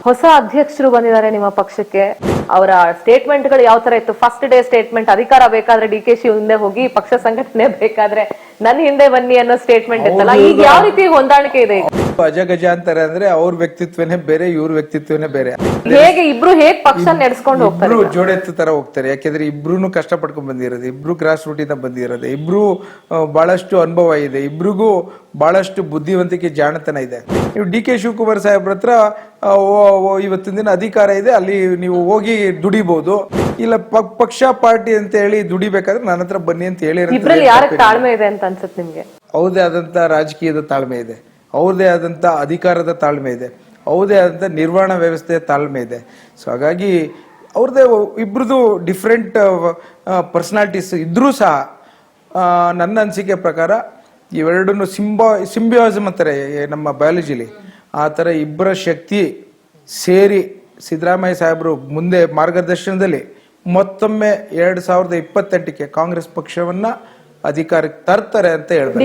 ಹೊಸ ಅಧ್ಯಕ್ಷರು ಬಂದಿದ್ದಾರೆ ನಿಮ್ಮ ಪಕ್ಷಕ್ಕೆ. ಅವರ ಸ್ಟೇಟ್ಮೆಂಟ್ ಗಳು ಯಾವ ತರ ಇತ್ತು? ಫಸ್ಟ್ ಡೇ ಸ್ಟೇಟ್ಮೆಂಟ್, ಅಧಿಕಾರ ಬೇಕಾದ್ರೆ ಡಿ.ಕೆ.ಶಿ ಹಿಂದೆ ಹೋಗಿ, ಪಕ್ಷ ಸಂಘಟನೆ ಬೇಕಾದ್ರೆ ನನ್ನ ಹಿಂದೆ ಬನ್ನಿ ಅನ್ನೋ ಸ್ಟೇಟ್ಮೆಂಟ್ ಇತ್ತಲ್ಲ. ಈಗ ಯಾವ ರೀತಿ ಹೊಂದಾಣಿಕೆ ಇದೆ? ಅಜಗಜ ಅಂತಾರೆ ಅಂದ್ರೆ ಅವ್ರ ವ್ಯಕ್ತಿತ್ವನೇ ಬೇರೆ, ಇವ್ರ ವ್ಯಕ್ತಿತ್ವನೇ ಬೇರೆ. ಹೇಗೆ ಇಬ್ರು ಪಕ್ಷ ನಡೆಸ್ಕೊಂಡು ಹೋಗ್ತಾರೆ? ಜೋಡೆತ್ತು ತರ ಹೋಗ್ತಾರೆ. ಯಾಕೆಂದ್ರೆ ಇಬ್ರು ಕಷ್ಟ ಪಡ್ಕೊಂಡ್ ಬಂದಿರೋದು, ಇಬ್ರು ಗ್ರಾಸ್ ರೂಟ್ ಇಂದ ಬಂದಿರೋದು, ಇಬ್ರು ಬಹಳಷ್ಟು ಅನುಭವ ಇದೆ, ಇಬ್ರಿಗೂ ಬಹಳಷ್ಟು ಬುದ್ಧಿವಂತಿಕೆ, ಜಾಣತನ ಇದೆ. ನೀವು ಡಿ.ಕೆ. ಶಿವಕುಮಾರ್ ಸಾಹೇಬ್ರ ಹತ್ರ ಇವತ್ತಿನ ದಿನ ಅಧಿಕಾರ ಇದೆ, ಅಲ್ಲಿ ನೀವು ಹೋಗಿ ದುಡಿಬಹುದು, ಇಲ್ಲ ಪಕ್ಷ ಪಾರ್ಟಿ ಅಂತ ಹೇಳಿ ದುಡಿಬೇಕಾದ್ರೆ ನನ್ನ ಹತ್ರ ಬನ್ನಿ ಅಂತ ಹೇಳಿ. ಇಬ್ರಲ್ಲಿ ಯಾರಿಗೆ ತಾಳ್ಮೆ ಇದೆ ಅಂತ ಅನ್ಸುತ್ತೆ ನಿಮ್ಗೆ? ಅವ್ರದೇ ಆದಂತ ರಾಜಕೀಯದ ತಾಳ್ಮೆ ಇದೆ, ಅವ್ರದೇ ಆದಂತ ಅಧಿಕಾರದ ತಾಳ್ಮೆ ಇದೆ, ಅವ್ರದೇ ಆದಂತ ನಿರ್ವಹಣಾ ವ್ಯವಸ್ಥೆಯ ತಾಳ್ಮೆ ಇದೆ. ಸೊ ಹಾಗಾಗಿ ಅವ್ರದೇ ಇಬ್ರದು ಡಿಫ್ರೆಂಟ್ ಪರ್ಸನಾಲಿಟೀಸ್ ಇದ್ರೂ ಸಹ ನನ್ನ ಅನಿಸಿಕೆ ಪ್ರಕಾರ ಇವೆರಡನ್ನು ಸಿಂಬಿಯಾಸಮ್ ಅಂತಾರೆ ನಮ್ಮ ಬಯಾಲಜಿಲಿ, ಆ ಥರ ಇಬ್ಬರ ಶಕ್ತಿ ಸೇರಿ ಸಿದ್ದರಾಮಯ್ಯ ಸಾಹೇಬರು ಮುಂದೆ ಮಾರ್ಗದರ್ಶನದಲ್ಲಿ ಮತ್ತೊಮ್ಮೆ 2028ಕ್ಕೆ ಕಾಂಗ್ರೆಸ್ ಪಕ್ಷವನ್ನ ಅಧಿಕಾರಕ್ಕೆ ತರ್ತಾರೆ ಅಂತ ಹೇಳ್ತಾರೆ.